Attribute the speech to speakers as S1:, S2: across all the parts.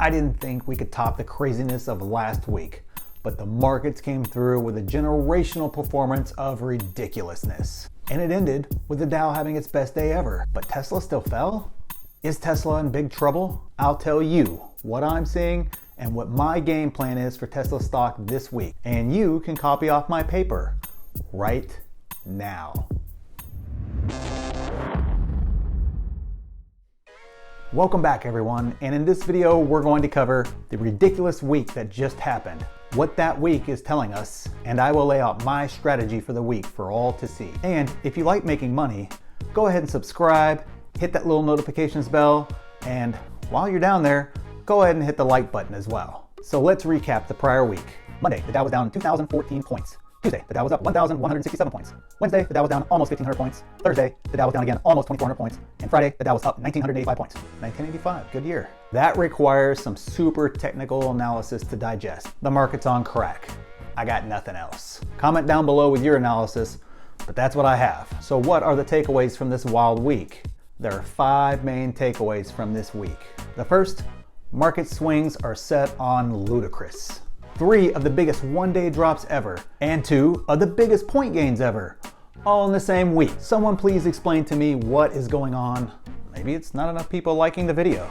S1: I didn't think we could top the craziness of last week, but the markets came through with a generational performance of ridiculousness. And it ended with the Dow having its best day ever. But Tesla still fell? Is Tesla in big trouble? I'll tell you what I'm seeing and what my game plan is for Tesla stock this week. And you can copy off my paper right now. Welcome back everyone, and in this video we're going to cover the ridiculous week that just happened, what that week is telling us, and I will lay out my strategy for the week for all to see. And if you like making money, go ahead and subscribe, hit that little notifications bell, and while you're down there, go ahead and hit the like button as well. So let's recap the prior week. Monday, the Dow was down 2,014 points. Tuesday, the Dow was up 1,167 points. Wednesday, the Dow was down almost 1,500 points. Thursday, the Dow was down again almost 2,400 points. And Friday, the Dow was up 1,985 points. 1985, good year. That requires some super technical analysis to digest. The market's on crack. I got nothing else. Comment down below with your analysis, but that's what I have. So what are the takeaways from this wild week? There are 5 main takeaways from this week. The first, market swings are set on ludicrous. 3 of the biggest one-day drops ever, and 2 of the biggest point gains ever, all in the same week. Someone please explain to me what is going on. Maybe it's not enough people liking the video.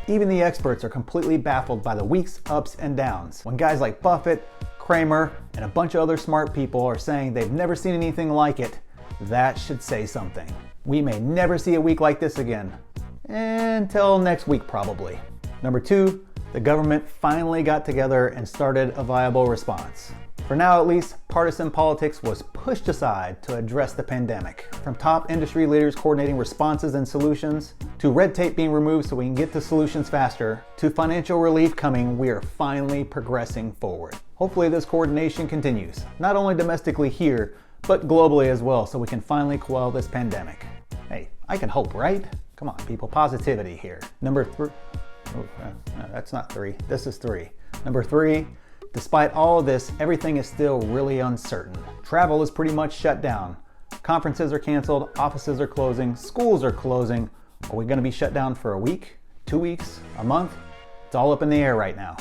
S1: Even the experts are completely baffled by the week's ups and downs, when guys like Buffett, Kramer, and a bunch of other smart people are saying they've never seen anything like it. That should say something. We may never see a week like this again, until next week probably. Number 2, the government finally got together and started a viable response. For now at least, partisan politics was pushed aside to address the pandemic. From top industry leaders coordinating responses and solutions, to red tape being removed so we can get to solutions faster, to financial relief coming, we are finally progressing forward. Hopefully this coordination continues, not only domestically here, but globally as well, so we can finally quell this pandemic. Hey, I can hope, right? Come on people, positivity here. Number 3. Oh, no, that's not 3. This is 3. Number 3, despite all of this, everything is still really uncertain. Travel is pretty much shut down. Conferences are canceled, offices are closing, schools are closing. Are we going to be shut down for a week, 2 weeks, a month? It's all up in the air right now.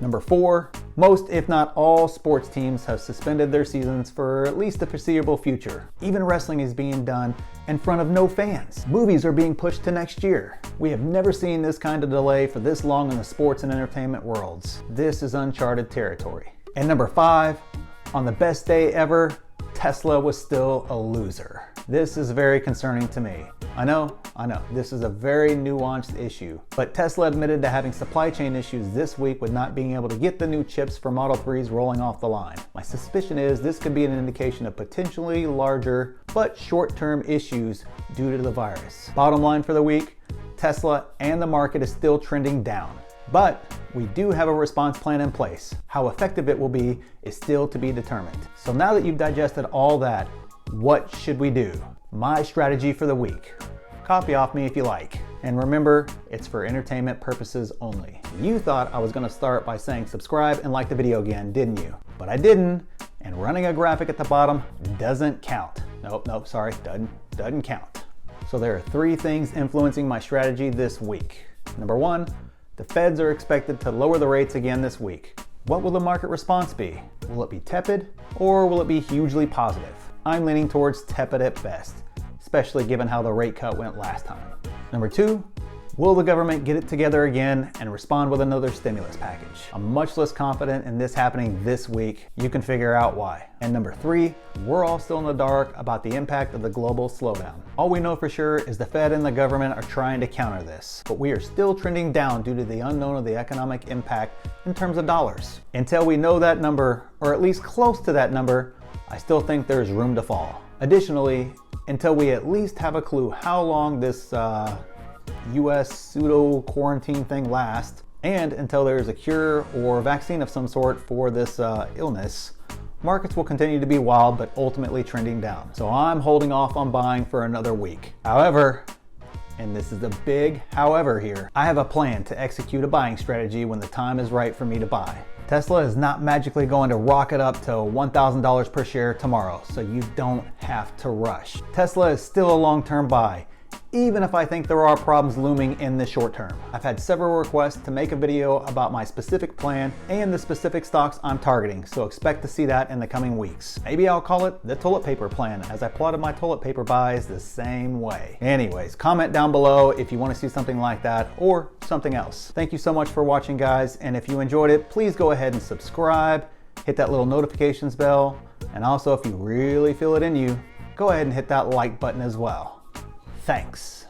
S1: Number 4, most if not all sports teams have suspended their seasons for at least the foreseeable future. Even wrestling is being done in front of no fans. Movies are being pushed to next year. We have never seen this kind of delay for this long in the sports and entertainment worlds. This is uncharted territory. And number 5, on the best day ever, Tesla was still a loser. This is very concerning to me. I know, this is a very nuanced issue, but Tesla admitted to having supply chain issues this week with not being able to get the new chips for Model 3s rolling off the line. My suspicion is this could be an indication of potentially larger but short-term issues due to the virus. Bottom line for the week, Tesla and the market is still trending down. But we do have a response plan in place. How effective it will be is still to be determined. So now that you've digested all that, what should we do? My strategy for the week. Copy off me if you like. And remember, it's for entertainment purposes only. You thought I was gonna start by saying subscribe and like the video again, didn't you? But I didn't, and running a graphic at the bottom doesn't count. Nope, sorry, doesn't count. So there are 3 things influencing my strategy this week. Number 1, the Feds are expected to lower the rates again this week. What will the market response be? Will it be tepid, or will it be hugely positive? I'm leaning towards tepid at best, especially given how the rate cut went last time. Number 2, will the government get it together again and respond with another stimulus package? I'm much less confident in this happening this week. You can figure out why. And number 3, we're all still in the dark about the impact of the global slowdown. All we know for sure is the Fed and the government are trying to counter this, but we are still trending down due to the unknown of the economic impact in terms of dollars. Until we know that number, or at least close to that number, I still think there's room to fall. Additionally, until we at least have a clue how long this US pseudo quarantine thing lasts, and until there is a cure or vaccine of some sort for this illness, markets will continue to be wild but ultimately trending down. So I'm holding off on buying for another week. However, and this is a big however here, I have a plan to execute a buying strategy when the time is right for me to buy. Tesla is not magically going to rocket up to $1,000 per share tomorrow, so you don't have to rush. Tesla is still a long-term buy, even if I think there are problems looming in the short term. I've had several requests to make a video about my specific plan and the specific stocks I'm targeting, so expect to see that in the coming weeks. Maybe I'll call it the toilet paper plan, as I plotted my toilet paper buys the same way. Anyways, comment down below if you want to see something like that or something else. Thank you so much for watching, guys, and if you enjoyed it, please go ahead and subscribe, hit that little notifications bell, and also if you really feel it in you, go ahead and hit that like button as well. Thanks.